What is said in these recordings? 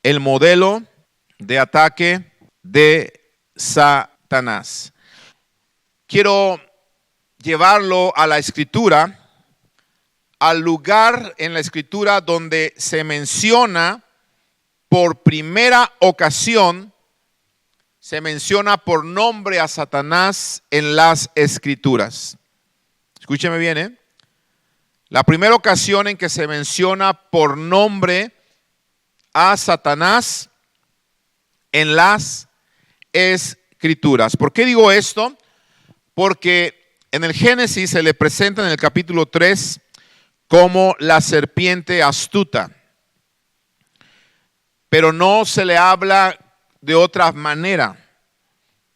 el modelo de ataque de Satanás. Quiero llevarlo a la Escritura, al lugar en la Escritura donde se menciona por primera ocasión, se menciona por nombre a Satanás en las Escrituras. Escúcheme bien, ¿eh? La primera ocasión en que se menciona por nombre a Satanás en las Escrituras. ¿Por qué digo esto? Porque en el Génesis se le presenta en el capítulo 3 como la serpiente astuta, pero no se le habla de otra manera.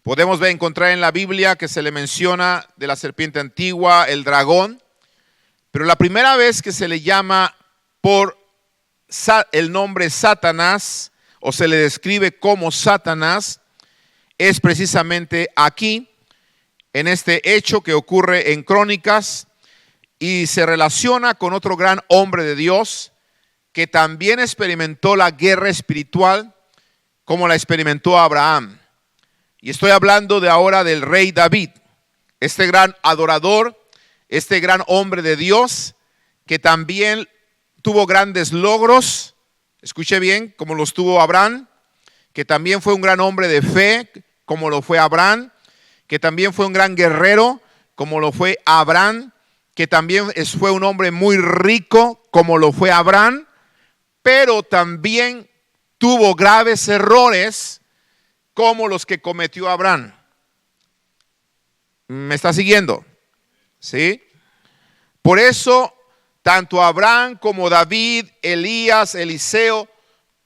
Podemos encontrar en la Biblia que se le menciona de la serpiente antigua, el dragón, pero la primera vez que se le llama por el nombre Satanás o se le describe como Satanás es precisamente aquí, en este hecho que ocurre en Crónicas, y se relaciona con otro gran hombre de Dios que también experimentó la guerra espiritual como la experimentó Abraham. Y estoy hablando de ahora del rey David, este gran adorador, este gran hombre de Dios que también tuvo grandes logros, escuche bien, como los tuvo Abraham, que también fue un gran hombre de fe, como lo fue Abraham, que también fue un gran guerrero, como lo fue Abraham, que también fue un hombre muy rico, como lo fue Abraham, pero también tuvo graves errores, como los que cometió Abraham. ¿Me está siguiendo? ¿Sí? Por eso, tanto Abraham como David, Elías, Eliseo,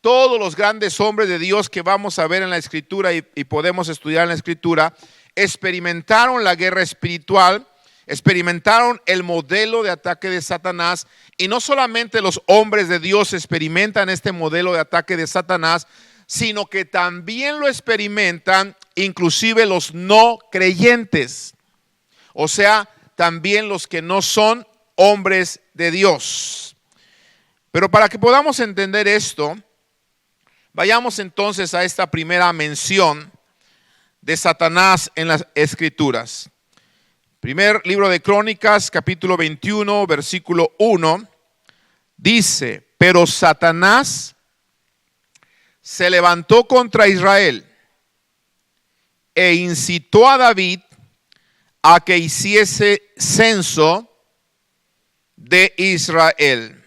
todos los grandes hombres de Dios que vamos a ver en la Escritura y podemos estudiar en la Escritura, experimentaron la guerra espiritual, experimentaron el modelo de ataque de Satanás, y no solamente los hombres de Dios experimentan este modelo de ataque de Satanás, sino que también lo experimentan inclusive los no creyentes, o sea, también los que no son hombres de Dios. Pero para que podamos entender esto, vayamos entonces a esta primera mención de Satanás en las Escrituras. Primer libro de Crónicas, capítulo 21, versículo 1, dice: pero Satanás se levantó contra Israel e incitó a David a que hiciese censo de Israel.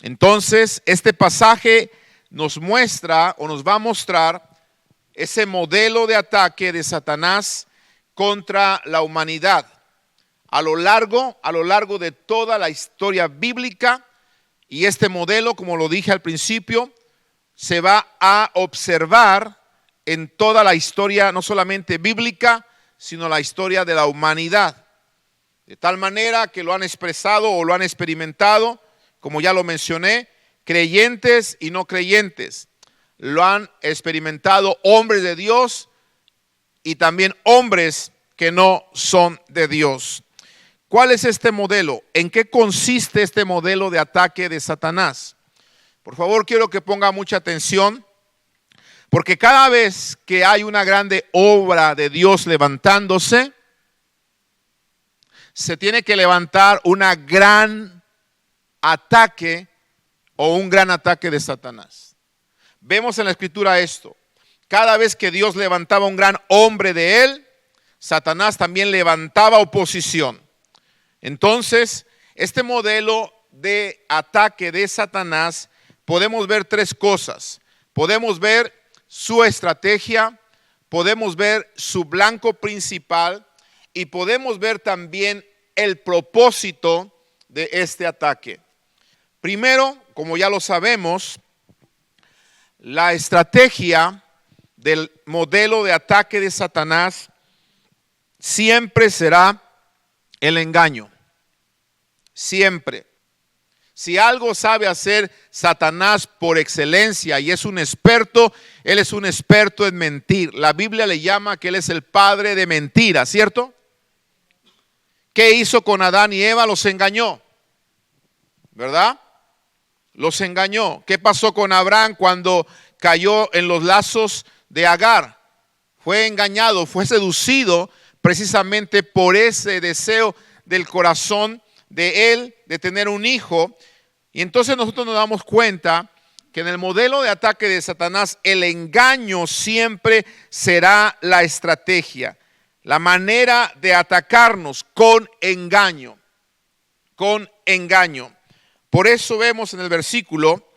Entonces, este pasaje nos muestra o nos va a mostrar ese modelo de ataque de Satanás contra la humanidad. A lo largo de toda la historia bíblica, y este modelo, como lo dije al principio, se va a observar en toda la historia, no solamente bíblica, sino la historia de la humanidad. De tal manera que lo han expresado o lo han experimentado, como ya lo mencioné, creyentes y no creyentes. Lo han experimentado hombres de Dios y también hombres que no son de Dios. ¿Cuál es este modelo? ¿En qué consiste este modelo de ataque de Satanás? Por favor, quiero que ponga mucha atención, porque cada vez que hay una grande obra de Dios levantándose, se tiene que levantar una gran ataque o un gran ataque de Satanás. Vemos en la Escritura esto. Cada vez que Dios levantaba un gran hombre de él, Satanás también levantaba oposición. Entonces, este modelo de ataque de Satanás, podemos ver tres cosas. Podemos ver su estrategia, podemos ver su blanco principal y podemos ver también el propósito de este ataque. Primero, como ya lo sabemos, la estrategia del modelo de ataque de Satanás siempre será el engaño. Siempre. Si algo sabe hacer Satanás por excelencia y es un experto, él es un experto en mentir. La Biblia le llama que él es el padre de mentiras, ¿cierto? ¿Qué hizo con Adán y Eva? Los engañó, ¿verdad? Los engañó. ¿Qué pasó con Abraham cuando cayó en los lazos de Agar. Fue engañado, fue seducido precisamente por ese deseo del corazón de él de tener un hijo. Y entonces nosotros nos damos cuenta que en el modelo de ataque de Satanás el engaño siempre será la estrategia, la manera de atacarnos con engaño, con engaño. Por eso vemos en el versículo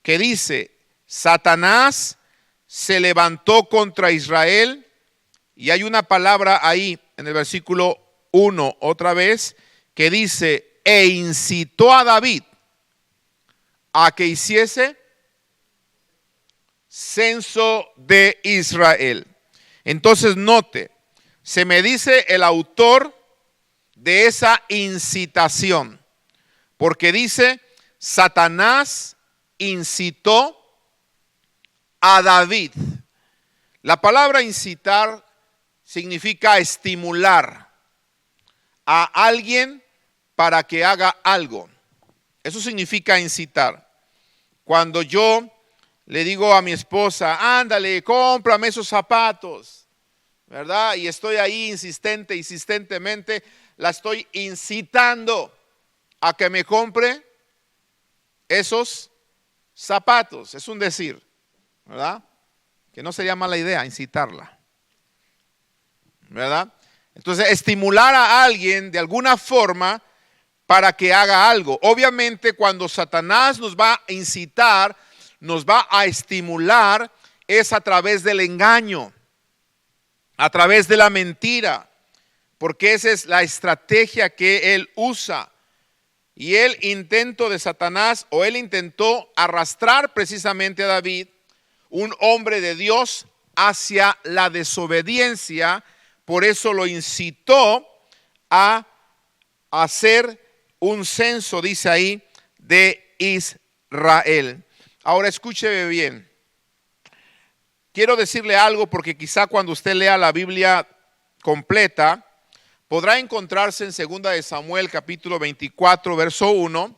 que dice, Satanás se levantó contra Israel, y hay una palabra ahí en el versículo 1 otra vez que dice, e incitó a David a que hiciese censo de Israel. Entonces note, se me dice el autor de esa incitación, porque dice, Satanás incitó a David. La palabra incitar significa estimular a alguien para que haga algo. Eso significa incitar. Cuando yo le digo a mi esposa, ándale, cómprame esos zapatos, ¿verdad? Y estoy ahí insistentemente, la estoy incitando a que me compre esos zapatos. Es un decir, ¿verdad? Que no sería mala idea incitarla, ¿verdad? Entonces, estimular a alguien de alguna forma para que haga algo. Obviamente, cuando Satanás nos va a incitar, nos va a estimular, es a través del engaño, a través de la mentira, porque esa es la estrategia que él usa. Y el intento de Satanás, o él intentó arrastrar precisamente a David, un hombre de Dios, hacia la desobediencia. Por eso lo incitó a hacer un censo, dice ahí, de Israel. Ahora escúcheme bien. Quiero decirle algo, porque quizá cuando usted lea la Biblia completa, podrá encontrarse en 2 de Samuel capítulo 24, verso 1,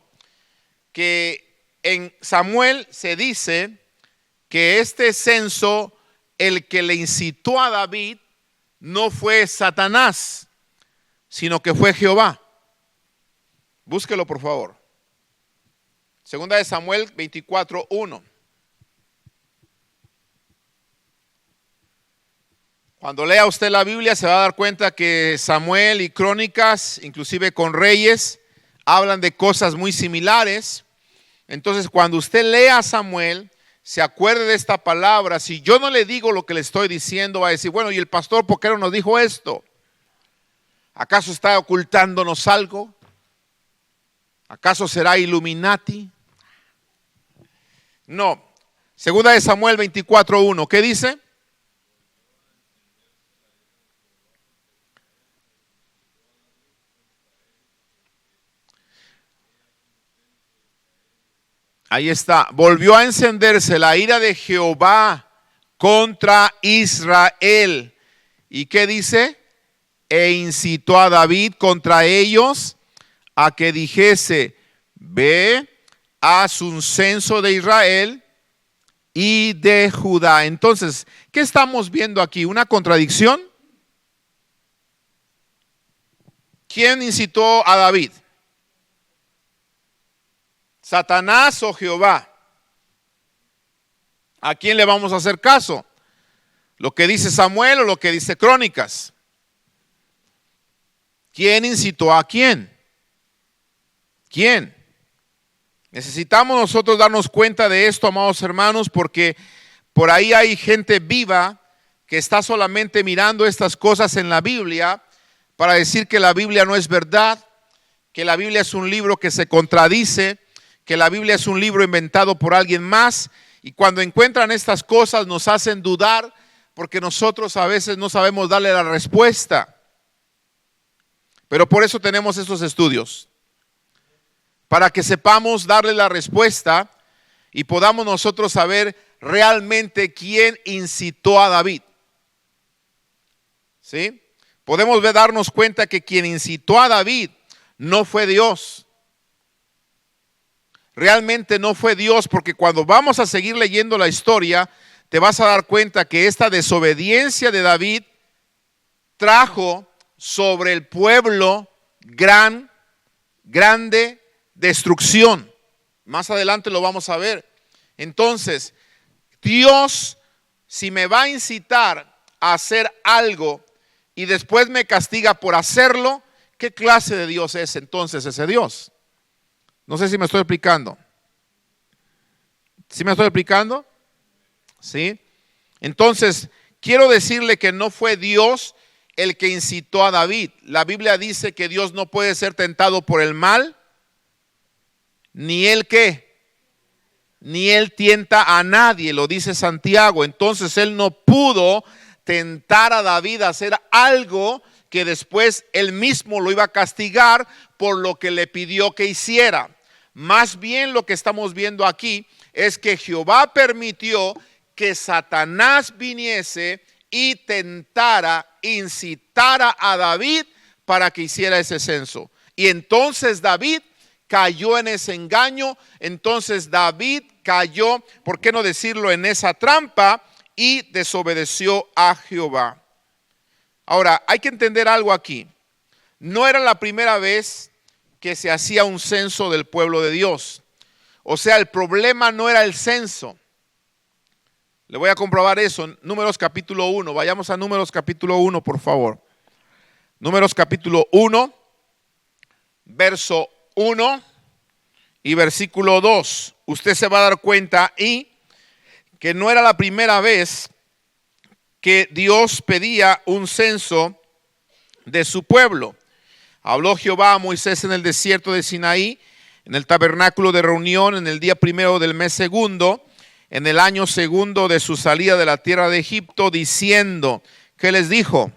que en Samuel se dice que este censo, el que le incitó a David, no fue Satanás, sino que fue Jehová. Búsquelo por favor. 2 de Samuel 24, 1. Cuando lea usted la Biblia se va a dar cuenta que Samuel y Crónicas, inclusive con Reyes, hablan de cosas muy similares. Entonces, cuando usted lea Samuel, se acuerde de esta palabra. Si yo no le digo lo que le estoy diciendo, va a decir, bueno, ¿y el pastor por qué no nos dijo esto? ¿Acaso está ocultándonos algo? ¿Acaso será Illuminati? No. 2 de Samuel 24:1, ¿qué dice? Ahí está. Volvió a encenderse la ira de Jehová contra Israel. ¿Y qué dice? E incitó a David contra ellos a que dijese, ve, haz un censo de Israel y de Judá. Entonces, ¿qué estamos viendo aquí? ¿Una contradicción? ¿Quién incitó a David? ¿Satanás o Jehová? ¿A quién le vamos a hacer caso? ¿Lo que dice Samuel o lo que dice Crónicas? ¿Quién incitó a quién? ¿Quién? Necesitamos nosotros darnos cuenta de esto, amados hermanos, porque por ahí hay gente viva que está solamente mirando estas cosas en la Biblia para decir que la Biblia no es verdad, que la Biblia es un libro que se contradice, que la Biblia es un libro inventado por alguien más, y cuando encuentran estas cosas nos hacen dudar porque nosotros a veces no sabemos darle la respuesta. Pero por eso tenemos estos estudios, para que sepamos darle la respuesta y podamos nosotros saber realmente quién incitó a David. ¿Sí? Podemos darnos cuenta que quien incitó a David no fue Dios. realmente no fue Dios, porque cuando vamos a seguir leyendo la historia, te vas a dar cuenta que esta desobediencia de David trajo sobre el pueblo grande destrucción. Más adelante lo vamos a ver. Entonces, Dios, si me va a incitar a hacer algo y después me castiga por hacerlo, ¿qué clase de Dios es entonces ese Dios? No sé si me estoy explicando. ¿Sí me estoy explicando? ¿Sí? Entonces, quiero decirle que no fue Dios el que incitó a David. La Biblia dice que Dios no puede ser tentado por el mal, ni él ¿qué? Ni él tienta a nadie, lo dice Santiago. Entonces él no pudo tentar a David a hacer algo que después él mismo lo iba a castigar por lo que le pidió que hiciera. Más bien lo que estamos viendo aquí es que Jehová permitió que Satanás viniese y tentara, incitara a David para que hiciera ese censo. Y entonces David cayó en ese engaño, entonces David cayó, ¿por qué no decirlo?, en esa trampa y desobedeció a Jehová. Ahora, hay que entender algo aquí. No era la primera vez que se hacía un censo del pueblo de Dios. O sea, el problema no era el censo. Le voy a comprobar eso en Números capítulo 1. Vayamos a Números capítulo 1, por favor. Números capítulo 1, verso 1 y versículo 2. Usted se va a dar cuenta y que no era la primera vez que Dios pedía un censo de su pueblo. Habló Jehová a Moisés en el desierto de Sinaí, en el tabernáculo de reunión, en el día primero del mes segundo, en el año segundo de su salida de la tierra de Egipto, diciendo, ¿qué les dijo?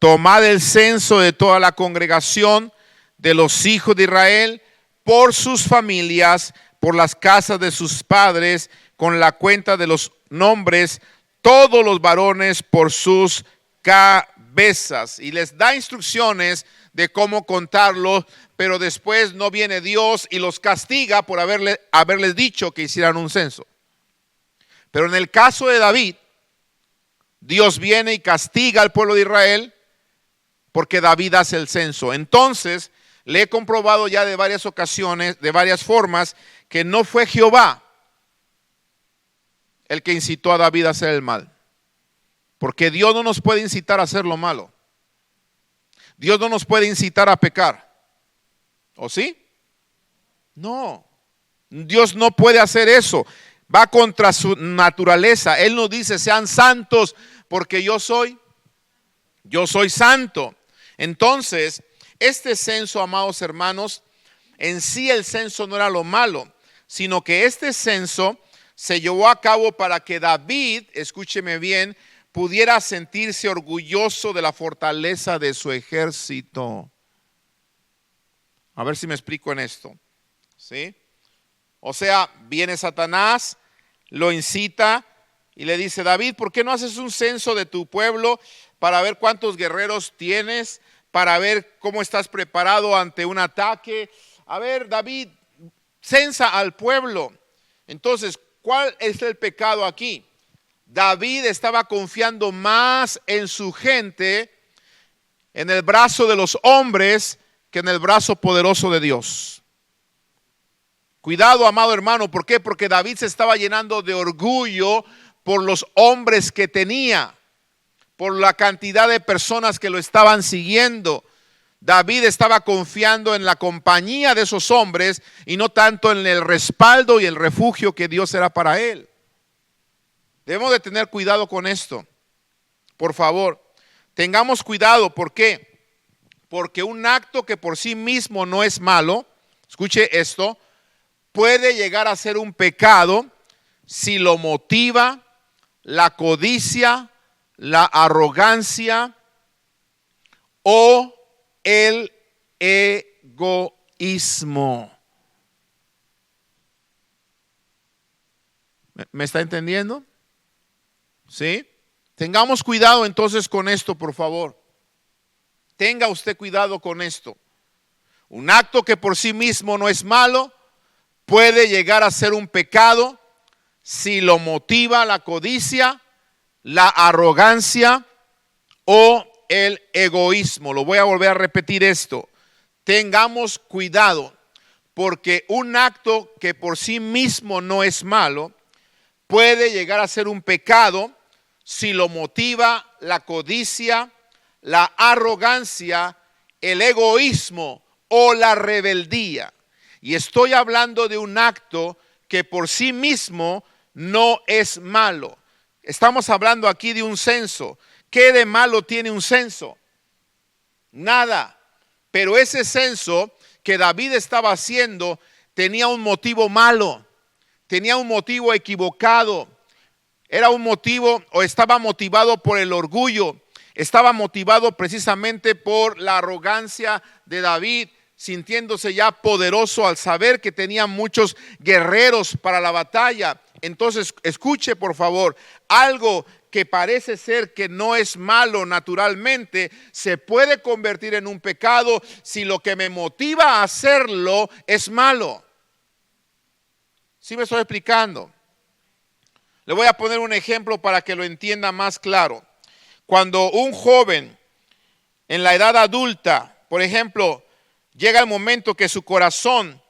Tomad el censo de toda la congregación de los hijos de Israel por sus familias, por las casas de sus padres, con la cuenta de los nombres, todos los varones por sus cabezas. Y les da instrucciones de cómo contarlos, pero después no viene Dios y los castiga por haberles dicho que hicieran un censo. Pero en el caso de David, Dios viene y castiga al pueblo de Israel porque David hace el censo. Entonces, le he comprobado ya de varias ocasiones, de varias formas, que no fue Jehová el que incitó a David a hacer el mal. Porque Dios no nos puede incitar a hacer lo malo. Dios no nos puede incitar a pecar. ¿O sí? No. Dios no puede hacer eso. Va contra su naturaleza. Él nos dice, sean santos porque yo soy santo. Entonces, este censo, amados hermanos, en sí el censo no era lo malo, sino que este censo se llevó a cabo para que David, escúcheme bien, pudiera sentirse orgulloso de la fortaleza de su ejército. A ver si me explico en esto. ¿Sí? O sea, viene Satanás, lo incita y le dice, David, ¿por qué no haces un censo de tu pueblo para ver cuántos guerreros tienes, para ver cómo estás preparado ante un ataque? A ver, David, censa al pueblo. Entonces, ¿cuál es el pecado aquí? David estaba confiando más en su gente, en el brazo de los hombres, que en el brazo poderoso de Dios. Cuidado, amado hermano, ¿por qué? Porque David se estaba llenando de orgullo por los hombres que tenía, por la cantidad de personas que lo estaban siguiendo. David estaba confiando en la compañía de esos hombres y no tanto en el respaldo y el refugio que Dios era para él. Debemos de tener cuidado con esto. Por favor, tengamos cuidado. ¿Por qué? Porque un acto que por sí mismo no es malo, escuche esto, puede llegar a ser un pecado si lo motiva la codicia, la arrogancia o el egoísmo. ¿Me está entendiendo? ¿Sí? Tengamos cuidado entonces con esto, por favor. Tenga usted cuidado con esto. Un acto que por sí mismo no es malo, puede llegar a ser un pecado si lo motiva la codicia, la arrogancia o el egoísmo. Lo voy a volver a repetir esto. Tengamos cuidado, porque un acto que por sí mismo no es malo, puede llegar a ser un pecado si lo motiva la codicia, la arrogancia, el egoísmo o la rebeldía. Y estoy hablando de un acto que por sí mismo no es malo. Estamos hablando aquí de un censo. ¿Qué de malo tiene un censo? Nada. Pero ese censo que David estaba haciendo tenía un motivo malo, tenía un motivo equivocado. Era un motivo, o estaba motivado por el orgullo, estaba motivado precisamente por la arrogancia de David, sintiéndose ya poderoso al saber que tenía muchos guerreros para la batalla. Entonces, escuche por favor, algo que parece ser que no es malo naturalmente, se puede convertir en un pecado si lo que me motiva a hacerlo es malo. ¿Sí me estoy explicando? Le voy a poner un ejemplo para que lo entienda más claro. Cuando un joven en la edad adulta, por ejemplo, llega el momento que su corazón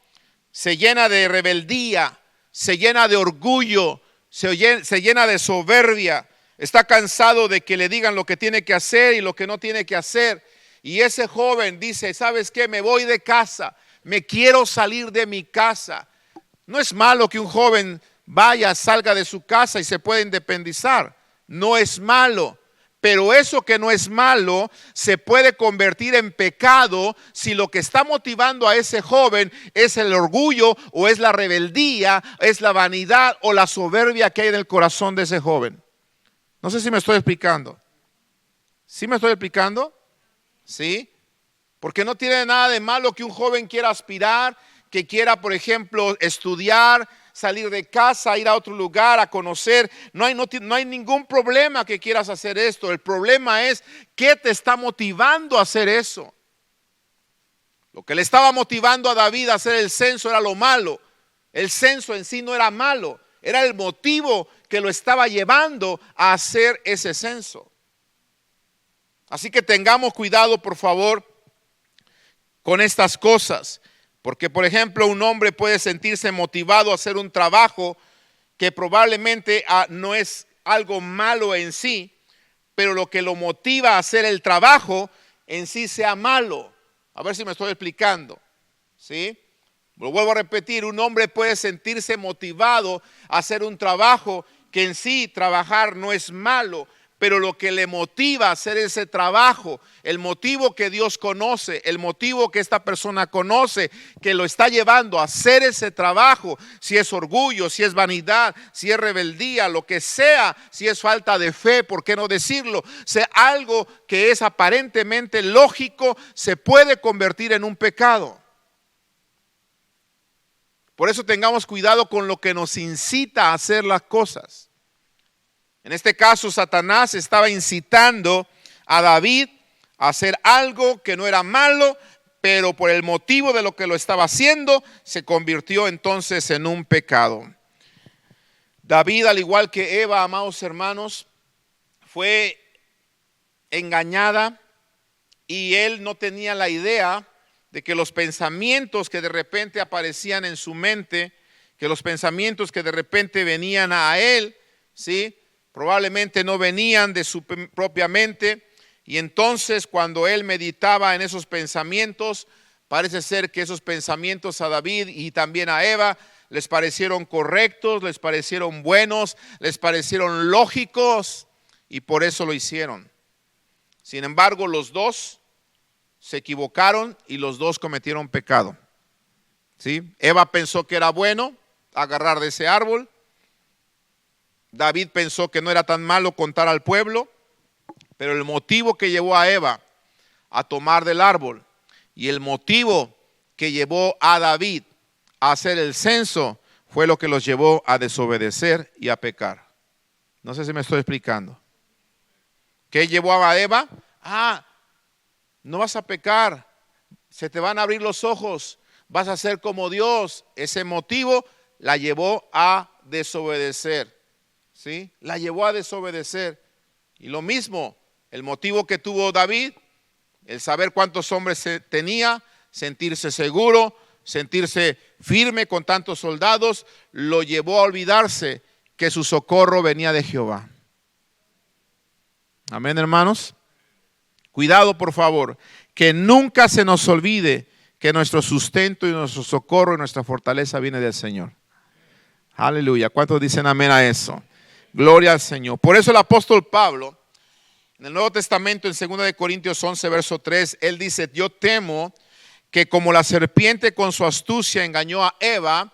se llena de rebeldía, se llena de orgullo, se llena de soberbia, está cansado de que le digan lo que tiene que hacer y lo que no tiene que hacer. Y ese joven dice, ¿sabes qué? Me voy de casa, me quiero salir de mi casa. No es malo que un joven salga de su casa y se pueda independizar. No es malo. Pero eso que no es malo se puede convertir en pecado si lo que está motivando a ese joven es el orgullo o es la rebeldía, es la vanidad o la soberbia que hay en el corazón de ese joven. No sé si me estoy explicando. ¿Sí me estoy explicando? ¿Sí? Porque no tiene nada de malo que un joven quiera aspirar, que quiera, por ejemplo, estudiar, salir de casa, ir a otro lugar, a conocer. No hay ningún problema que quieras hacer esto. El problema es qué te está motivando a hacer eso. Lo que le estaba motivando a David a hacer el censo era lo malo. El censo en sí no era malo. Era el motivo que lo estaba llevando a hacer ese censo. Así que tengamos cuidado, por favor, con estas cosas. Porque, por ejemplo, un hombre puede sentirse motivado a hacer un trabajo que probablemente no es algo malo en sí, pero lo que lo motiva a hacer el trabajo en sí sea malo. A ver si me estoy explicando. ¿Sí? Lo vuelvo a repetir, un hombre puede sentirse motivado a hacer un trabajo que en sí trabajar no es malo, pero lo que le motiva a hacer ese trabajo, el motivo que Dios conoce, el motivo que esta persona conoce, que lo está llevando a hacer ese trabajo, si es orgullo, si es vanidad, si es rebeldía, lo que sea, si es falta de fe, ¿por qué no decirlo? Sea algo que es aparentemente lógico, se puede convertir en un pecado. Por eso tengamos cuidado con lo que nos incita a hacer las cosas. En este caso, Satanás estaba incitando a David a hacer algo que no era malo, pero por el motivo de lo que lo estaba haciendo, se convirtió entonces en un pecado. David, al igual que Eva, amados hermanos, fue engañada y él no tenía la idea de que los pensamientos que de repente aparecían en su mente, que los pensamientos que de repente venían a él, ¿sí?, probablemente no venían de su propia mente, y entonces cuando él meditaba en esos pensamientos, parece ser que esos pensamientos a David y también a Eva les parecieron correctos, les parecieron buenos, les parecieron lógicos, y por eso lo hicieron. Sin embargo, los dos se equivocaron y los dos cometieron pecado. ¿Sí? Eva pensó que era bueno agarrar de ese árbol. David pensó que no era tan malo contar al pueblo, pero el motivo que llevó a Eva a tomar del árbol y el motivo que llevó a David a hacer el censo fue lo que los llevó a desobedecer y a pecar. No sé si me estoy explicando. ¿Qué llevó a Eva? No vas a pecar, se te van a abrir los ojos, vas a ser como Dios. Ese motivo la llevó a desobedecer, ¿sí? La llevó a desobedecer. Y lo mismo, el motivo que tuvo David, el saber cuántos hombres tenía, sentirse seguro, sentirse firme con tantos soldados, lo llevó a olvidarse que su socorro venía de Jehová. Amén, hermanos. Cuidado, por favor, que nunca se nos olvide que nuestro sustento y nuestro socorro y nuestra fortaleza viene del Señor. Aleluya. ¿Cuántos dicen amén a eso? Gloria al Señor. Por eso el apóstol Pablo, en el Nuevo Testamento, en 2 de Corintios 11, verso 3, él dice: yo temo que como la serpiente con su astucia engañó a Eva,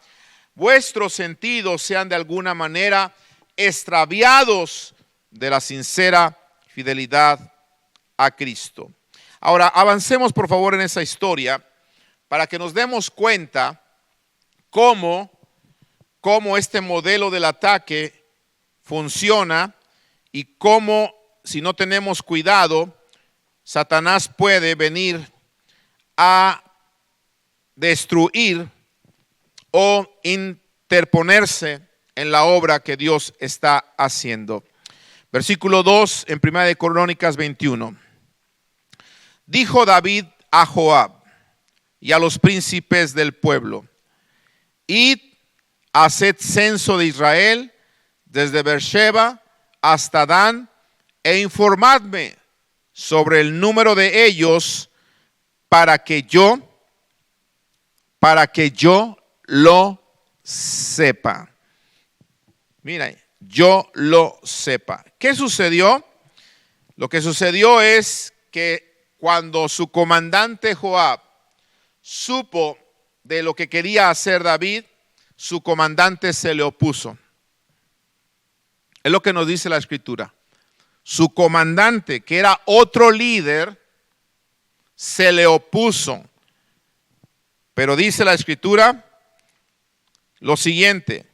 vuestros sentidos sean de alguna manera extraviados de la sincera fidelidad a Cristo. Ahora, avancemos por favor en esa historia para que nos demos cuenta cómo este modelo del ataque funciona y cómo, si no tenemos cuidado, Satanás puede venir a destruir o interponerse en la obra que Dios está haciendo. Versículo 2 en 1 de Crónicas 21. Dijo David a Joab y a los príncipes del pueblo: id, haced censo de Israel desde Beersheba hasta Dan e informadme sobre el número de ellos para que yo lo sepa. Mira, yo lo sepa. ¿Qué sucedió? Lo que sucedió es que cuando su comandante Joab supo de lo que quería hacer David, su comandante se le opuso. Es lo que nos dice la Escritura. Su comandante, que era otro líder, se le opuso. Pero dice la Escritura lo siguiente: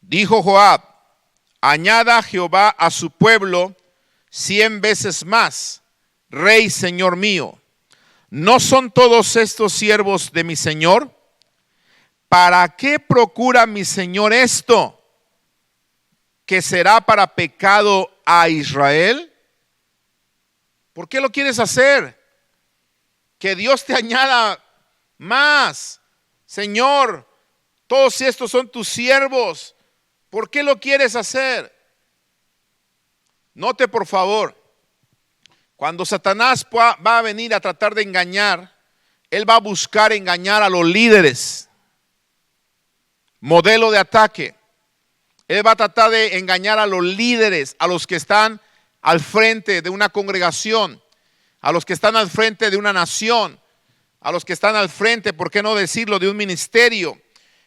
dijo Joab: añada Jehová a su pueblo 100 veces más, Rey, Señor mío. ¿No son todos estos siervos de mi Señor? ¿Para qué procura mi Señor esto? ¿Que será para pecado a Israel? ¿Por qué lo quieres hacer? Que Dios te añada más. Señor, todos estos son tus siervos. ¿Por qué lo quieres hacer? Note por favor, cuando Satanás va a venir a tratar de engañar, él va a buscar engañar a los líderes. Modelo de ataque. Él va a tratar de engañar a los líderes, a los que están al frente de una congregación, a los que están al frente de una nación, a los que están al frente, ¿por qué no decirlo?, de un ministerio.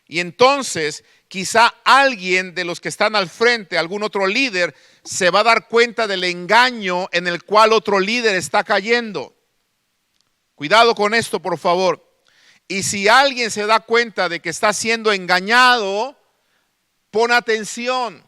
Y entonces quizá alguien de los que están al frente, algún otro líder, se va a dar cuenta del engaño en el cual otro líder está cayendo. Cuidado con esto, por favor. Y si alguien se da cuenta de que está siendo engañado, pon atención,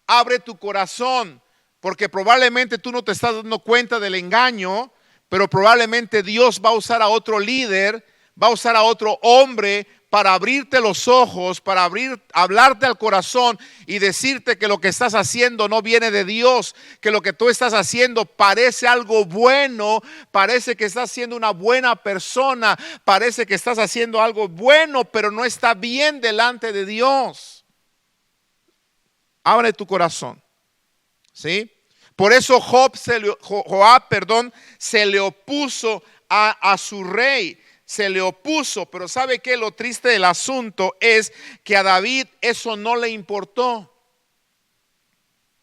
abre tu corazón, porque probablemente tú no te estás dando cuenta del engaño, pero probablemente Dios va a usar a otro líder, va a usar a otro hombre para abrirte los ojos, para hablarte al corazón y decirte que lo que estás haciendo no viene de Dios, que lo que tú estás haciendo parece algo bueno, parece que estás siendo una buena persona, parece que estás haciendo algo bueno, pero no está bien delante de Dios. Abre tu corazón, ¿sí? Por eso Joab se le opuso a su rey, se le opuso. Pero ¿sabe qué? Lo triste del asunto es que a David eso no le importó.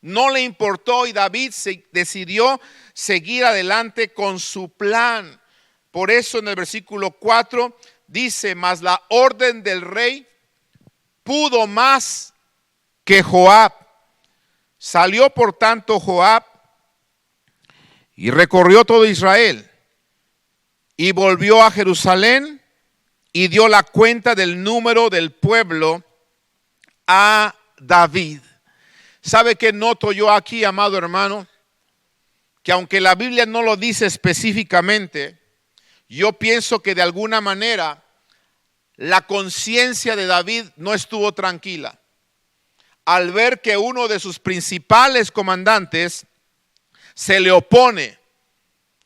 No le importó y David decidió seguir adelante con su plan. Por eso en el versículo 4 dice: mas la orden del rey pudo más que Joab. Salió por tanto Joab y recorrió todo Israel y volvió a Jerusalén y dio la cuenta del número del pueblo a David. ¿Sabe qué noto yo aquí, amado hermano? Que aunque la Biblia no lo dice específicamente, Yo pienso que de alguna manera la conciencia de David no estuvo tranquila al ver que uno de sus principales comandantes se le opone,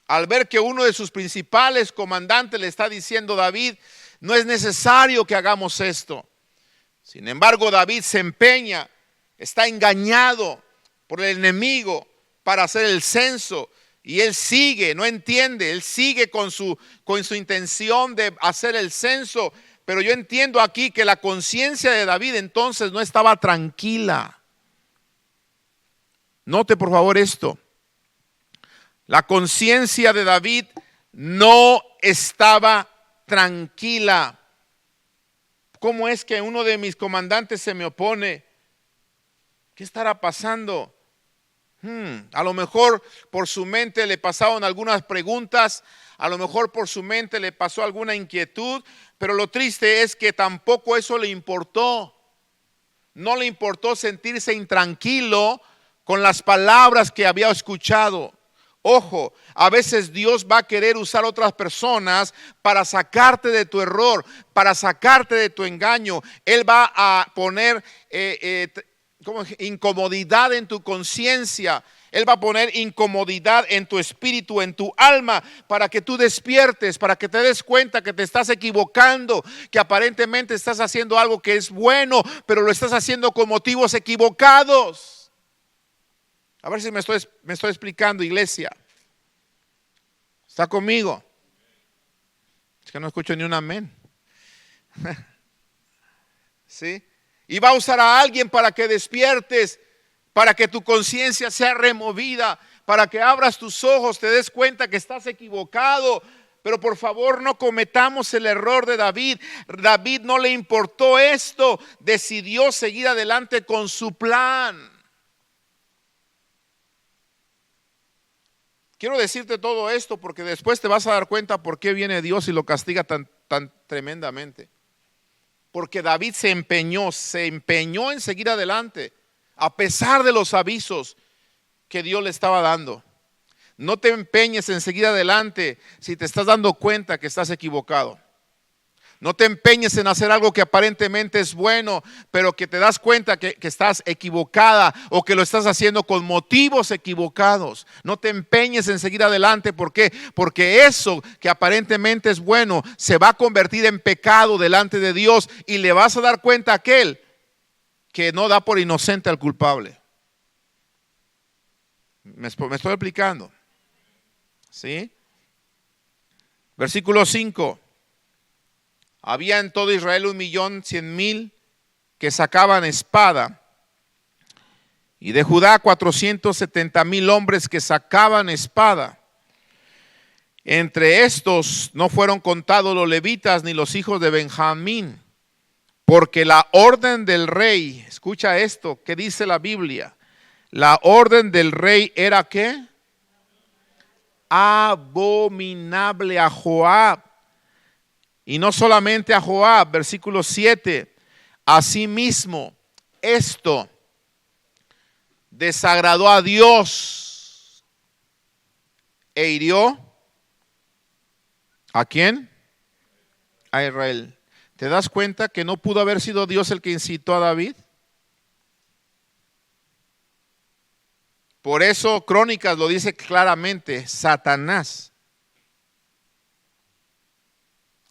al ver que uno de sus principales comandantes le está diciendo: David, no es necesario que hagamos esto. Sin embargo, David se empeña, está engañado por el enemigo para hacer el censo. Y él sigue, no entiende, él sigue con su intención de hacer el censo. Pero yo entiendo aquí que la conciencia de David entonces no estaba tranquila. Note por favor esto. La conciencia de David no estaba tranquila. ¿Cómo es que uno de mis comandantes se me opone? ¿Qué estará pasando? A lo mejor por su mente le pasaron algunas preguntas, a lo mejor por su mente le pasó alguna inquietud, pero lo triste es que tampoco eso le importó. No le importó sentirse intranquilo con las palabras que había escuchado. Ojo, a veces Dios va a querer usar otras personas para sacarte de tu error, para sacarte de tu engaño. Él va a poner incomodidad en tu conciencia. Él va a poner incomodidad en tu espíritu, en tu alma, para que tú despiertes, para que te des cuenta que te estás equivocando, que aparentemente estás haciendo algo que es bueno, pero lo estás haciendo con motivos equivocados. A ver si me estoy explicando, iglesia. ¿Está conmigo? Es que no escucho ni un amén. ¿Sí? Y va a usar a alguien para que despiertes, para que tu conciencia sea removida, para que abras tus ojos, te des cuenta que estás equivocado. Pero por favor no cometamos el error de David. David no le importó esto, decidió seguir adelante con su plan. Quiero decirte todo esto porque después te vas a dar cuenta por qué viene Dios y lo castiga tan tremendamente. Porque David se empeñó en seguir adelante a pesar de los avisos que Dios le estaba dando. No te empeñes en seguir adelante si te estás dando cuenta que estás equivocado. No te empeñes en hacer algo que aparentemente es bueno, pero que te das cuenta que estás equivocada o que lo estás haciendo con motivos equivocados. No te empeñes en seguir adelante. ¿Por qué? Porque eso que aparentemente es bueno se va a convertir en pecado delante de Dios y le vas a dar cuenta a aquel que no da por inocente al culpable. ¿Me estoy explicando? ¿Sí? Versículo 5. Había en todo Israel 1.100.000 que sacaban espada, y de Judá 470.000 hombres que sacaban espada. Entre estos no fueron contados los levitas ni los hijos de Benjamín, porque la orden del rey, escucha esto, ¿qué dice la Biblia? La orden del rey era ¿qué? Abominable a Joab. Y no solamente a Joab, versículo 7, asimismo esto desagradó a Dios e hirió ¿a quién? A Israel. ¿Te das cuenta que no pudo haber sido Dios el que incitó a David? Por eso Crónicas lo dice claramente, Satanás.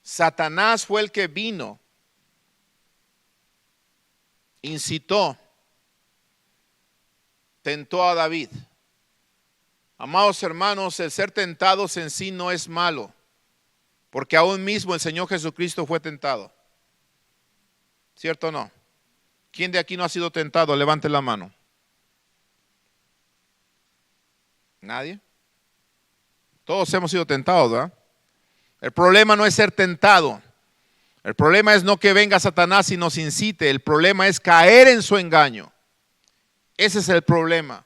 Satanás fue el que vino, incitó, tentó a David. Amados hermanos, el ser tentados en sí no es malo, porque aún mismo el Señor Jesucristo fue tentado. ¿Cierto o no? ¿Quién de aquí no ha sido tentado? Levante la mano. ¿Nadie? Todos hemos sido tentados, ¿verdad? El problema no es ser tentado. El problema es no que venga Satanás y nos incite. El problema es caer en su engaño. Ese es el problema.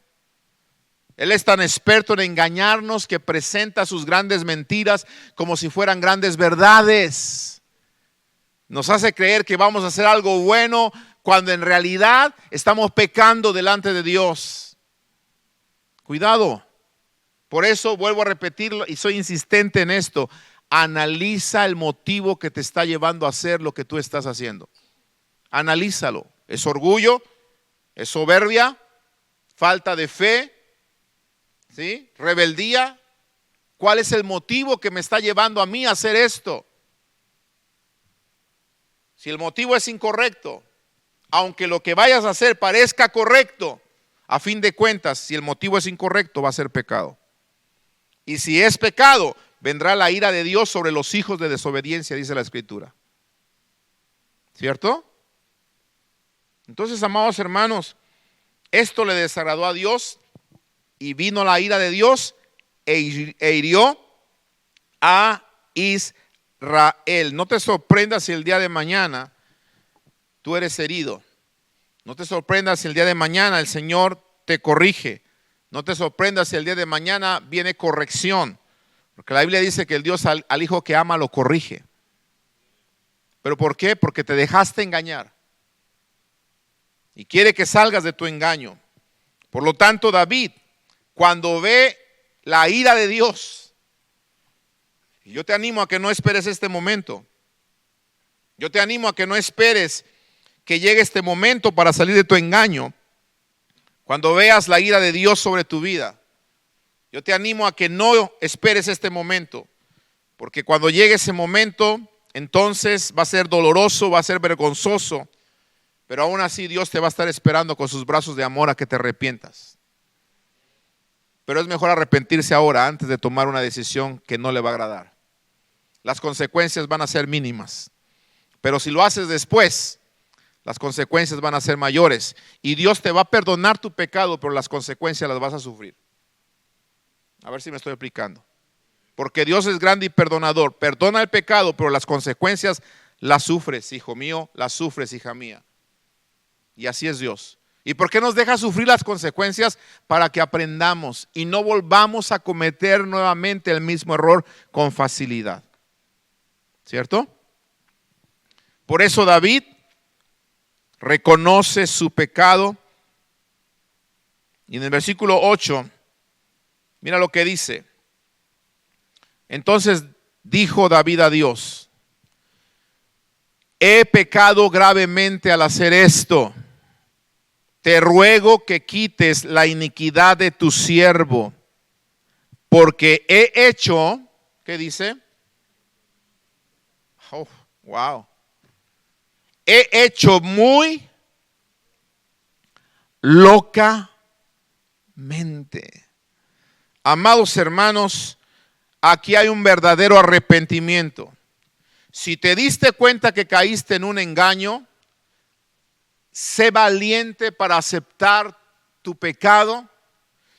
Él es tan experto en engañarnos que presenta sus grandes mentiras como si fueran grandes verdades. Nos hace creer que vamos a hacer algo bueno cuando en realidad estamos pecando delante de Dios. Cuidado. Por eso vuelvo a repetirlo y soy insistente en esto. analiza el motivo que te está llevando a hacer lo que tú estás haciendo. Analízalo. ¿Es orgullo? ¿Es soberbia? ¿Falta de fe? ¿Sí? ¿Rebeldía? ¿Cuál es el motivo que me está llevando a mí a hacer esto? Si el motivo es incorrecto, aunque lo que vayas a hacer parezca correcto, a fin de cuentas, si el motivo es incorrecto, va a ser pecado. Y si es pecado, vendrá la ira de Dios sobre los hijos de desobediencia, dice la Escritura. ¿Cierto? Entonces, amados hermanos, esto le desagradó a Dios y vino la ira de Dios e hirió a Israel. No te sorprendas si el día de mañana tú eres herido. No te sorprendas si el día de mañana el Señor te corrige. No te sorprendas si el día de mañana viene corrección. Porque la Biblia dice que el Dios al hijo que ama lo corrige. ¿Pero por qué? Porque te dejaste engañar. Y quiere que salgas de tu engaño. Por lo tanto, David, cuando ve la ira de Dios, y yo te animo a que no esperes este momento. Yo te animo a que no esperes que llegue este momento para salir de tu engaño. Cuando veas la ira de Dios sobre tu vida, yo te animo a que no esperes este momento, porque cuando llegue ese momento, entonces va a ser doloroso, va a ser vergonzoso, pero aún así Dios te va a estar esperando con sus brazos de amor a que te arrepientas. Pero es mejor arrepentirse ahora antes de tomar una decisión que no le va a agradar. Las consecuencias van a ser mínimas, pero si lo haces después, las consecuencias van a ser mayores y Dios te va a perdonar tu pecado, pero las consecuencias las vas a sufrir. A ver si me estoy explicando. Porque Dios es grande y perdonador. Perdona el pecado, pero las consecuencias las sufres, hijo mío, las sufres, hija mía. Y así es Dios. ¿Y por qué nos deja sufrir las consecuencias? Para que aprendamos y no volvamos a cometer nuevamente el mismo error con facilidad. ¿Cierto? Por eso David reconoce su pecado. Y en el versículo 8, mira lo que dice. Entonces dijo David a Dios: he pecado gravemente al hacer esto. Te ruego que quites la iniquidad de tu siervo, porque he hecho, ¿qué dice? Oh, wow. He hecho muy locamente. Amados hermanos, aquí hay un verdadero arrepentimiento. Si te diste cuenta que caíste en un engaño, sé valiente para aceptar tu pecado.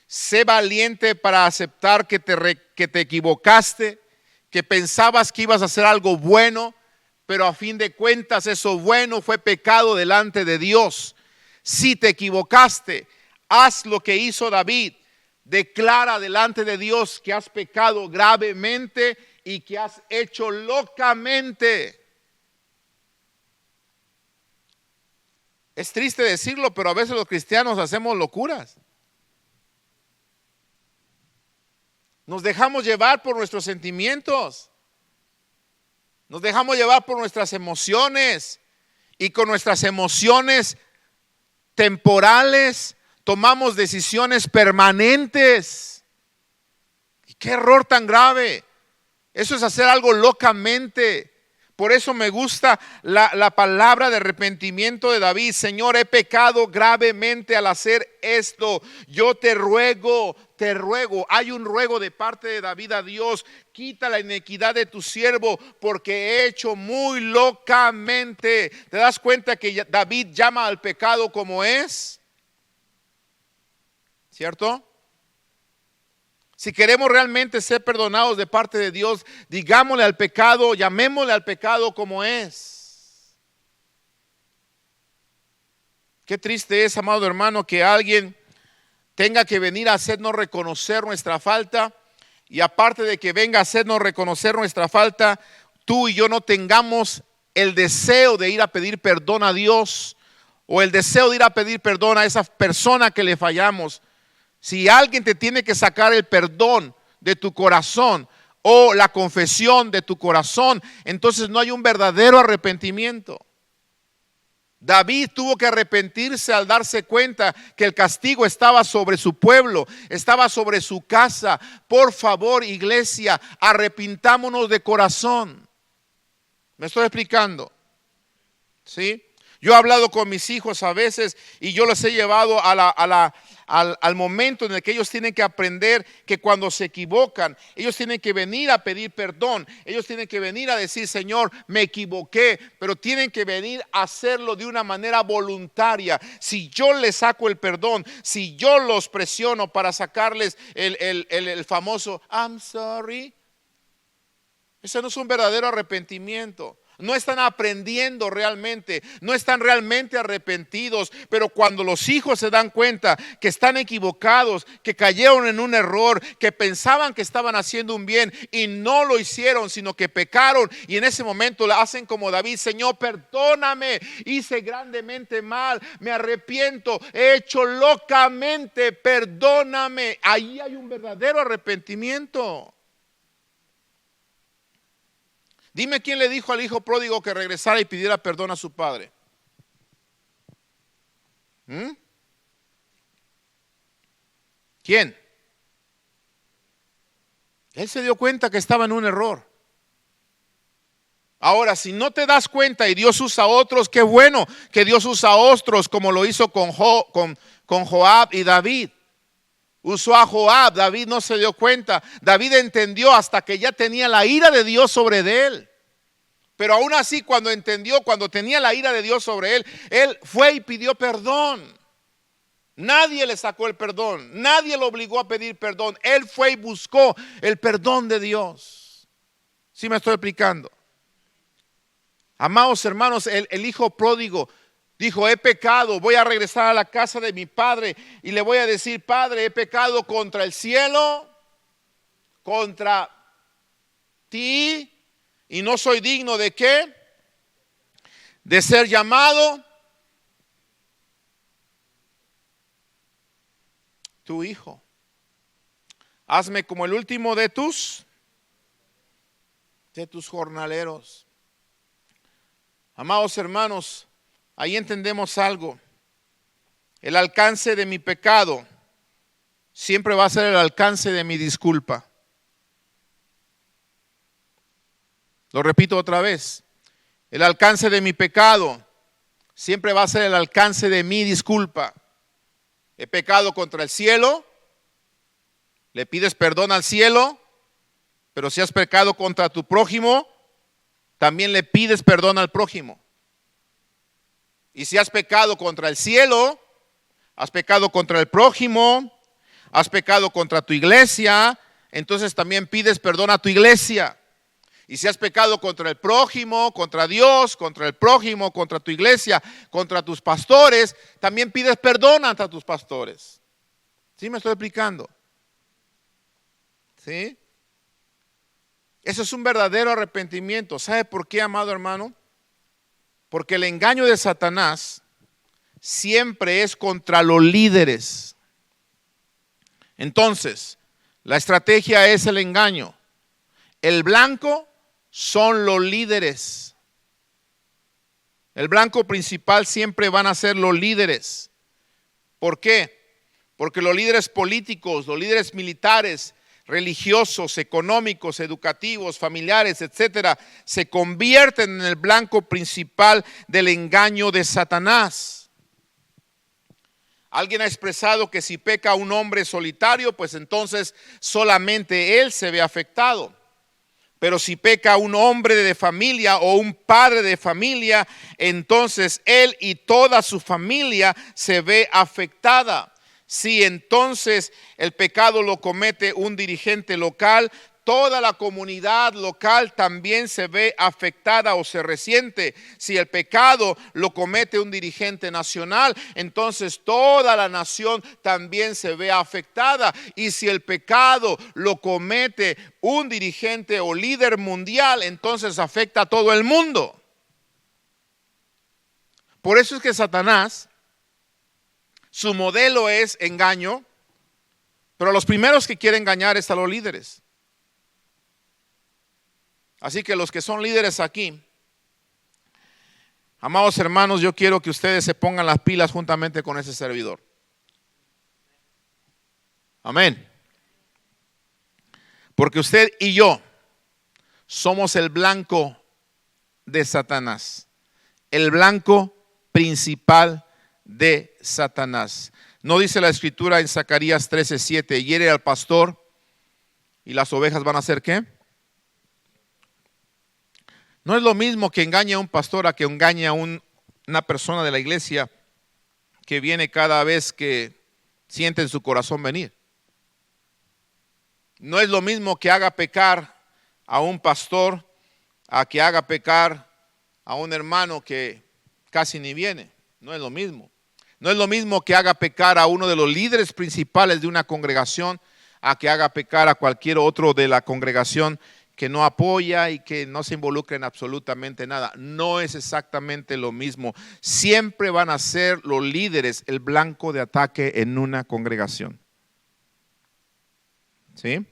Sé valiente para aceptar que te equivocaste, que pensabas que ibas a hacer algo bueno, pero a fin de cuentas eso bueno fue pecado delante de Dios. Si te equivocaste, haz lo que hizo David. Declara delante de Dios que has pecado gravemente y que has hecho locamente. Es triste decirlo, pero a veces los cristianos hacemos locuras. Nos dejamos llevar por nuestros sentimientos. Nos dejamos llevar por nuestras emociones. Y con nuestras emociones temporales tomamos decisiones permanentes. ¿Y qué error tan grave? Eso es hacer algo locamente. Por eso me gusta la palabra de arrepentimiento de David. Señor, he pecado gravemente al hacer esto. Yo te ruego. Hay un ruego de parte de David a Dios. Quita la iniquidad de tu siervo, porque he hecho muy locamente. ¿Te das cuenta que David llama al pecado como es? ¿Cierto? Si queremos realmente ser perdonados de parte de Dios, digámosle al pecado, llamémosle al pecado como es. Qué triste es, amado hermano, que alguien tenga que venir a hacernos reconocer nuestra falta, y aparte de que venga a hacernos reconocer nuestra falta, tú y yo no tengamos el deseo de ir a pedir perdón a Dios, o el deseo de ir a pedir perdón a esa persona que le fallamos. Si alguien te tiene que sacar el perdón de tu corazón, o la confesión de tu corazón, entonces no hay un verdadero arrepentimiento. David tuvo que arrepentirse al darse cuenta que el castigo estaba sobre su pueblo, estaba sobre su casa. Por favor, iglesia, arrepintámonos de corazón. ¿Me estoy explicando? ¿Sí? Yo he hablado con mis hijos a veces y yo los he llevado al momento en el que ellos tienen que aprender que cuando se equivocan, ellos tienen que venir a pedir perdón. Ellos tienen que venir a decir, Señor, me equivoqué, pero tienen que venir a hacerlo de una manera voluntaria. Si yo les saco el perdón, si yo los presiono para sacarles el famoso I'm sorry, ese no es un verdadero arrepentimiento. No están aprendiendo realmente, no están realmente arrepentidos. Pero cuando los hijos se dan cuenta que están equivocados, que cayeron en un error, que pensaban que estaban haciendo un bien y no lo hicieron, sino que pecaron, y en ese momento le hacen como David, Señor, perdóname, hice grandemente mal, me arrepiento, he hecho locamente, perdóname. Ahí hay un verdadero arrepentimiento. Dime quién le dijo al hijo pródigo que regresara y pidiera perdón a su padre. ¿Quién? Él se dio cuenta que estaba en un error. Ahora, si no te das cuenta y Dios usa a otros, qué bueno que Dios usa a otros, como lo hizo con Joab y David. Usó a Joab, David no se dio cuenta. David entendió hasta que ya tenía la ira de Dios sobre él. Pero aún así, cuando entendió, cuando tenía la ira de Dios sobre él, él fue y pidió perdón. Nadie le sacó el perdón, nadie lo obligó a pedir perdón. Él fue y buscó el perdón de Dios. ¿Sí me estoy explicando? Amados hermanos, el hijo pródigo dijo, he pecado, voy a regresar a la casa de mi padre y le voy a decir, Padre, he pecado contra el cielo, contra ti, y no soy digno de ¿qué? De ser llamado tu hijo. Hazme como el último de tus jornaleros. Amados hermanos, ahí entendemos algo. El alcance de mi pecado siempre va a ser el alcance de mi disculpa. Lo repito otra vez. El alcance de mi pecado siempre va a ser el alcance de mi disculpa. He pecado contra el cielo, le pides perdón al cielo, pero si has pecado contra tu prójimo, también le pides perdón al prójimo. Y si has pecado contra el cielo, has pecado contra el prójimo, has pecado contra tu iglesia, entonces también pides perdón a tu iglesia. Y si has pecado contra el prójimo, contra Dios, contra el prójimo, contra tu iglesia, contra tus pastores, también pides perdón ante tus pastores. ¿Sí me estoy explicando? ¿Sí? Eso es un verdadero arrepentimiento. ¿Sabe por qué, amado hermano? Porque el engaño de Satanás siempre es contra los líderes. Entonces, la estrategia es el engaño. El blanco son los líderes. El blanco principal siempre van a ser los líderes. ¿Por qué? Porque los líderes políticos, los líderes militares, religiosos, económicos, educativos, familiares, etcétera, se convierten en el blanco principal del engaño de Satanás. Alguien ha expresado que si peca un hombre solitario, pues entonces solamente él se ve afectado. Pero si peca un hombre de familia o un padre de familia, entonces él y toda su familia se ve afectada. Si entonces el pecado lo comete un dirigente local, toda la comunidad local también se ve afectada o se resiente. Si el pecado lo comete un dirigente nacional, entonces toda la nación también se ve afectada. Y si el pecado lo comete un dirigente o líder mundial, entonces afecta a todo el mundo. Por eso es que Satanás, su modelo es engaño, pero los primeros que quieren engañar es a los líderes. Así que los que son líderes aquí, amados hermanos, yo quiero que ustedes se pongan las pilas juntamente con ese servidor. Amén. Porque usted y yo somos el blanco de Satanás, el blanco principal de Satanás. ¿No dice la escritura en Zacarías 13:7, hiere al pastor y las ovejas van a hacer qué? No es lo mismo que engañe a un pastor a que engañe a una persona de la iglesia que viene cada vez que siente en su corazón venir. No es lo mismo que haga pecar a un pastor a que haga pecar a un hermano que casi ni viene. No es lo mismo. No es lo mismo que haga pecar a uno de los líderes principales de una congregación a que haga pecar a cualquier otro de la congregación que no apoya y que no se involucra en absolutamente nada. No es exactamente lo mismo. Siempre van a ser los líderes el blanco de ataque en una congregación. ¿Sí?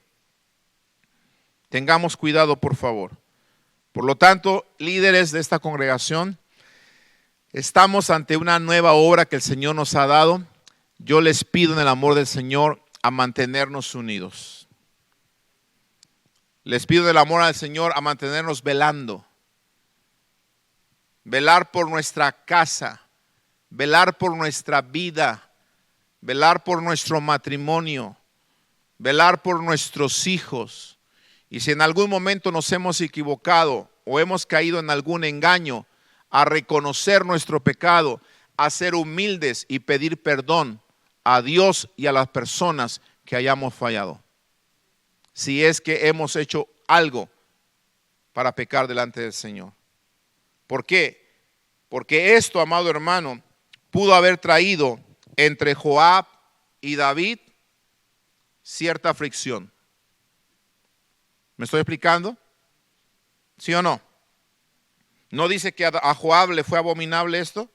Tengamos cuidado, por favor. Por lo tanto, líderes de esta congregación, estamos ante una nueva obra que el Señor nos ha dado. Yo les pido en el amor del Señor a mantenernos unidos. Les pido del amor al Señor a mantenernos velando. Velar por nuestra casa, velar por nuestra vida, velar por nuestro matrimonio, velar por nuestros hijos. Y si en algún momento nos hemos equivocado o hemos caído en algún engaño, a reconocer nuestro pecado, a ser humildes y pedir perdón a Dios y a las personas que hayamos fallado. Si es que hemos hecho algo para pecar delante del Señor. ¿Por qué? Porque esto, amado hermano, pudo haber traído entre Joab y David cierta fricción. ¿Me estoy explicando? ¿Sí o no? ¿No dice que a Joab le fue abominable esto?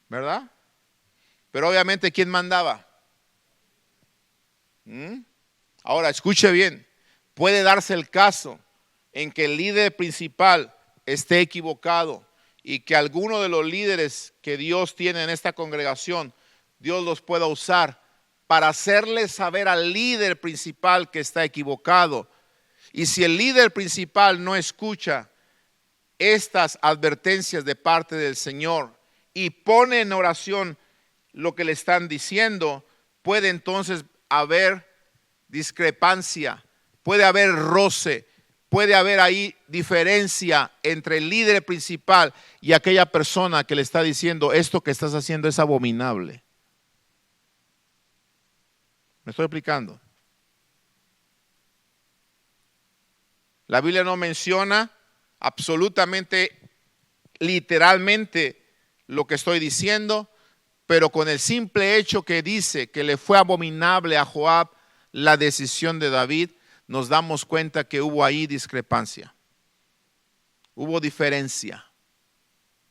¿Verdad? Pero obviamente, ¿quién mandaba? Ahora, escuche bien. Puede darse el caso en que el líder principal esté equivocado y que alguno de los líderes que Dios tiene en esta congregación, Dios los pueda usar para hacerle saber al líder principal que está equivocado. Y si el líder principal no escucha estas advertencias de parte del Señor y pone en oración lo que le están diciendo, puede entonces haber discrepancia, puede haber roce, puede haber ahí diferencia entre el líder principal y aquella persona que le está diciendo: esto que estás haciendo es abominable. ¿Me estoy explicando? La Biblia no menciona absolutamente, literalmente lo que estoy diciendo, pero con el simple hecho que dice que le fue abominable a Joab la decisión de David, nos damos cuenta que hubo ahí discrepancia. Hubo diferencia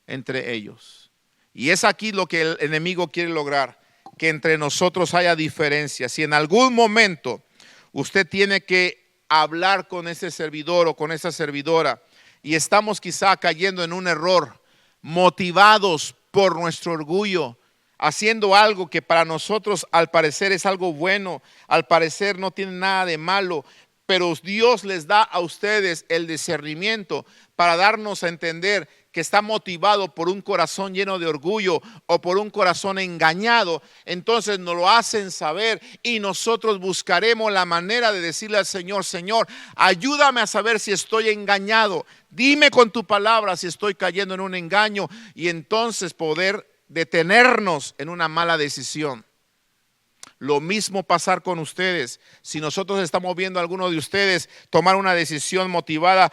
entre ellos. Y es aquí lo que el enemigo quiere lograr, que entre nosotros haya diferencia. Si en algún momento usted tiene que hablar con ese servidor o con esa servidora y estamos quizá cayendo en un error, motivados por nuestro orgullo, haciendo algo que para nosotros al parecer es algo bueno, al parecer no tiene nada de malo, pero Dios les da a ustedes el discernimiento para darnos a entender que está motivado por un corazón lleno de orgullo o por un corazón engañado, entonces nos lo hacen saber y nosotros buscaremos la manera de decirle al Señor: Señor, ayúdame a saber si estoy engañado, dime con tu palabra si estoy cayendo en un engaño, y entonces poder detenernos en una mala decisión. Lo mismo pasar con ustedes. Si nosotros estamos viendo a alguno de ustedes tomar una decisión motivada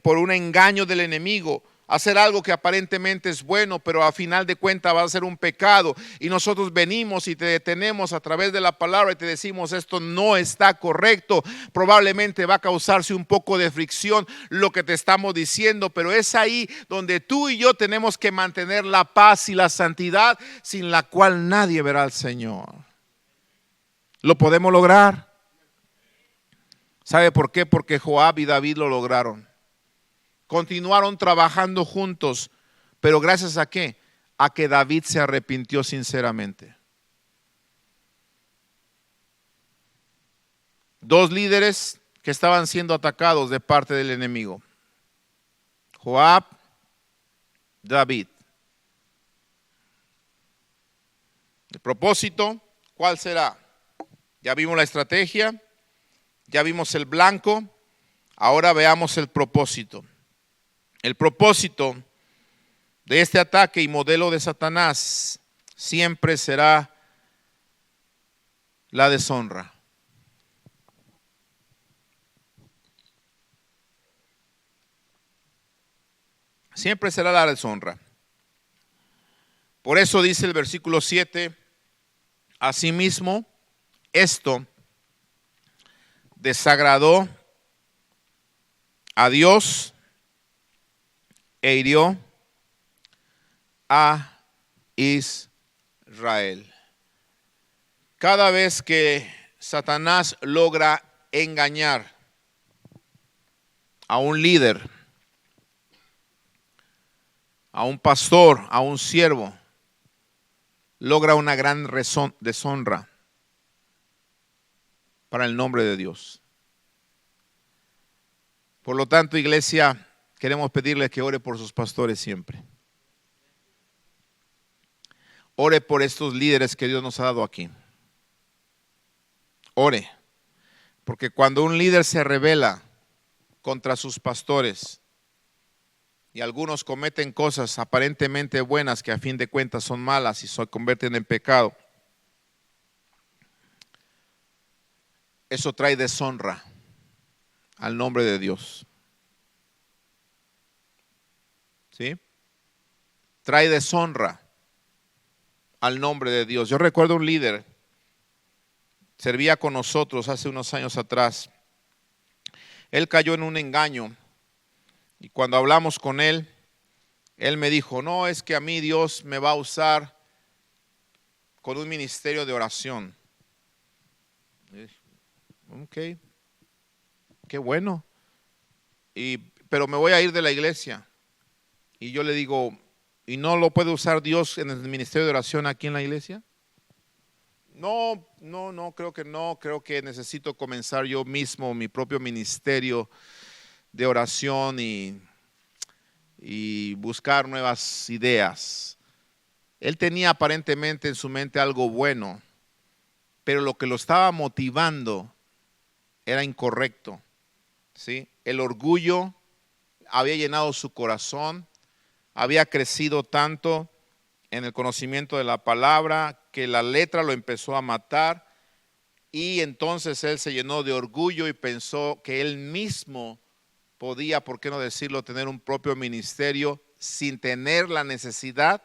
por un engaño del enemigo, hacer algo que aparentemente es bueno, pero a final de cuentas va a ser un pecado, y nosotros venimos y te detenemos a través de la palabra y te decimos: esto no está correcto, probablemente va a causarse un poco de fricción lo que te estamos diciendo, pero es ahí donde tú y yo tenemos que mantener la paz y la santidad, sin la cual nadie verá al Señor. ¿Lo podemos lograr? ¿Sabe por qué? Porque Joab y David lo lograron. Continuaron trabajando juntos, pero ¿gracias a qué? A que David se arrepintió sinceramente. Dos líderes que estaban siendo atacados de parte del enemigo. Joab, David. El propósito, ¿cuál será? Ya vimos la estrategia, ya vimos el blanco, ahora veamos el propósito. El propósito de este ataque y modelo de Satanás siempre será la deshonra. Siempre será la deshonra. Por eso dice el versículo 7, asimismo, esto desagradó a Dios e hirió a Israel. Cada vez que Satanás logra engañar a un líder, a un pastor, a un siervo, logra una gran deshonra para el nombre de Dios. Por lo tanto, iglesia, queremos pedirle que ore por sus pastores siempre. Ore por estos líderes que Dios nos ha dado aquí. Ore, porque cuando un líder se rebela contra sus pastores y algunos cometen cosas aparentemente buenas que a fin de cuentas son malas y se convierten en pecado, eso trae deshonra al nombre de Dios. ¿Sí? Trae deshonra al nombre de Dios. Yo recuerdo un líder, servía con nosotros hace unos años atrás. Él cayó en un engaño y cuando hablamos con él, él me dijo, no, es que a mí Dios me va a usar con un ministerio de oración. Ok, qué bueno. Pero me voy a ir de la iglesia. Y yo le digo, ¿y no lo puede usar Dios en el ministerio de oración aquí en la iglesia? No, creo que no. Creo que necesito comenzar yo mismo mi propio ministerio de oración y buscar nuevas ideas. Él tenía aparentemente en su mente algo bueno, pero lo que lo estaba motivando era incorrecto, ¿sí? El orgullo había llenado su corazón, había crecido tanto en el conocimiento de la palabra que la letra lo empezó a matar y entonces él se llenó de orgullo y pensó que él mismo podía, por qué no decirlo, tener un propio ministerio sin tener la necesidad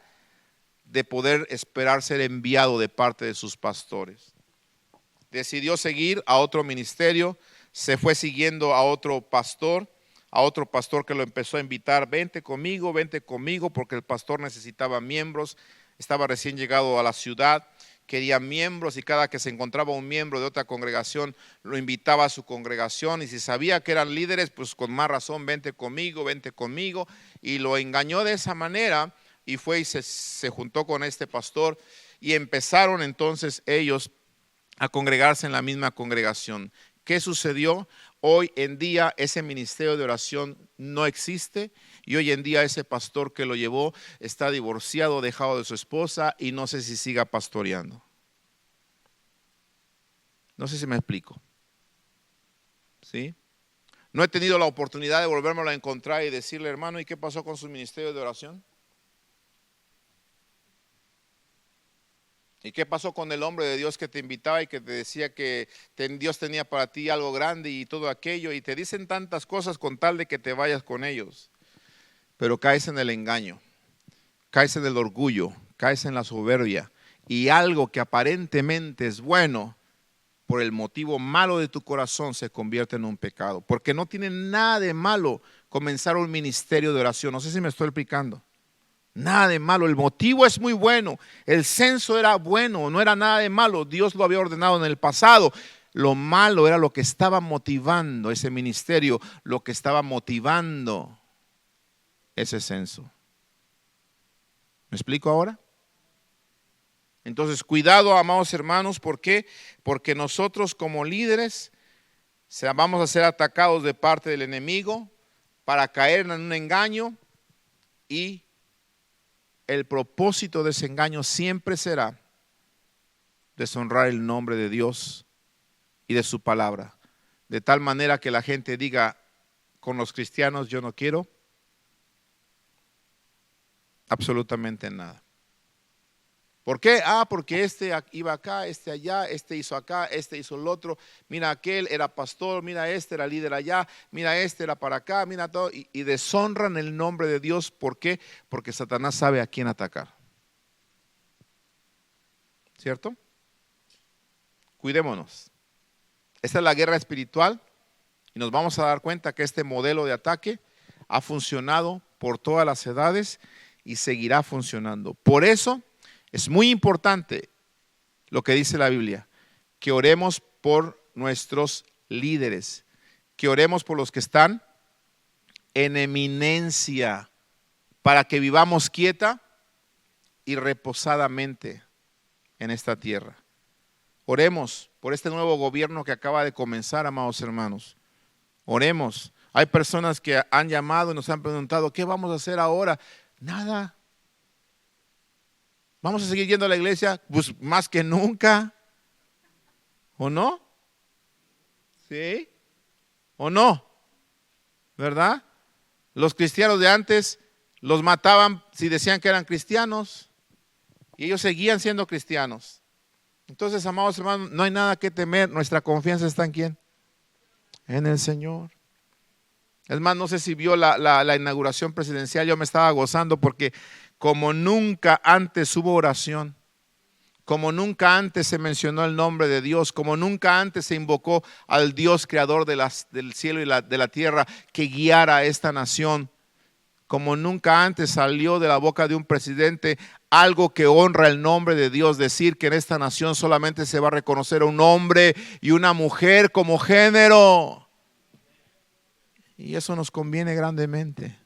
de poder esperar ser enviado de parte de sus pastores. Decidió seguir a otro ministerio, se fue siguiendo a otro pastor que lo empezó a invitar, vente conmigo, porque el pastor necesitaba miembros, estaba recién llegado a la ciudad, quería miembros y cada que se encontraba un miembro de otra congregación lo invitaba a su congregación y si sabía que eran líderes, pues con más razón, vente conmigo, y lo engañó de esa manera y fue y se juntó con este pastor y empezaron entonces ellos a congregarse en la misma congregación. ¿Qué sucedió? Hoy en día ese ministerio de oración no existe y hoy en día ese pastor que lo llevó está divorciado, dejado de su esposa y no sé si siga pastoreando. No sé si me explico. ¿Sí? No he tenido la oportunidad de volvérmelo a encontrar y decirle, hermano, ¿y qué pasó con su ministerio de oración? ¿Y qué pasó con el hombre de Dios que te invitaba y que te decía que Dios tenía para ti algo grande y todo aquello? Y te dicen tantas cosas con tal de que te vayas con ellos. Pero caes en el engaño, caes en el orgullo, caes en la soberbia. Y algo que aparentemente es bueno, por el motivo malo de tu corazón, se convierte en un pecado. Porque no tiene nada de malo comenzar un ministerio de oración. No sé si me estoy explicando. Nada de malo, el motivo es muy bueno, el censo era bueno, no era nada de malo, Dios lo había ordenado en el pasado. Lo malo era lo que estaba motivando ese ministerio, lo que estaba motivando ese censo. ¿Me explico ahora? Entonces, cuidado, amados hermanos, ¿por qué? Porque nosotros como líderes vamos a ser atacados de parte del enemigo para caer en un engaño, y el propósito de ese engaño siempre será deshonrar el nombre de Dios y de su palabra, de tal manera que la gente diga: con los cristianos yo no quiero absolutamente nada. ¿Por qué? Porque este iba acá, este allá, este hizo acá, este hizo el otro. Mira, aquel era pastor, mira, este era líder allá, mira, este era para acá, mira todo. Y deshonran el nombre de Dios. ¿Por qué? Porque Satanás sabe a quién atacar. ¿Cierto? Cuidémonos. Esta es la guerra espiritual, y nos vamos a dar cuenta que este modelo de ataque ha funcionado por todas las edades y seguirá funcionando. Por eso es muy importante lo que dice la Biblia, que oremos por nuestros líderes, que oremos por los que están en eminencia, para que vivamos quieta y reposadamente en esta tierra. Oremos por este nuevo gobierno que acaba de comenzar, amados hermanos. Oremos. Hay personas que han llamado y nos han preguntado: ¿qué vamos a hacer ahora? Nada. ¿Vamos a seguir yendo a la iglesia? Pues más que nunca. ¿O no? ¿Sí? ¿O no? ¿Verdad? Los cristianos de antes los mataban si decían que eran cristianos, y ellos seguían siendo cristianos. Entonces, amados hermanos, no hay nada que temer. Nuestra confianza está ¿en quién? En el Señor. Es más, no sé si vio la inauguración presidencial. Yo me estaba gozando porque como nunca antes hubo oración, como nunca antes se mencionó el nombre de Dios, como nunca antes se invocó al Dios creador del cielo y de la tierra, que guiara a esta nación, como nunca antes salió de la boca de un presidente algo que honra el nombre de Dios, decir que en esta nación solamente se va a reconocer a un hombre y una mujer como género. Y eso nos conviene grandemente.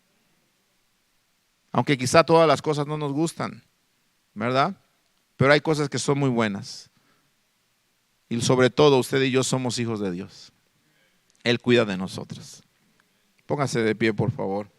Aunque quizá todas las cosas no nos gustan, ¿verdad? Pero hay cosas que son muy buenas. Y sobre todo usted y yo somos hijos de Dios. Él cuida de nosotros. Póngase de pie, por favor.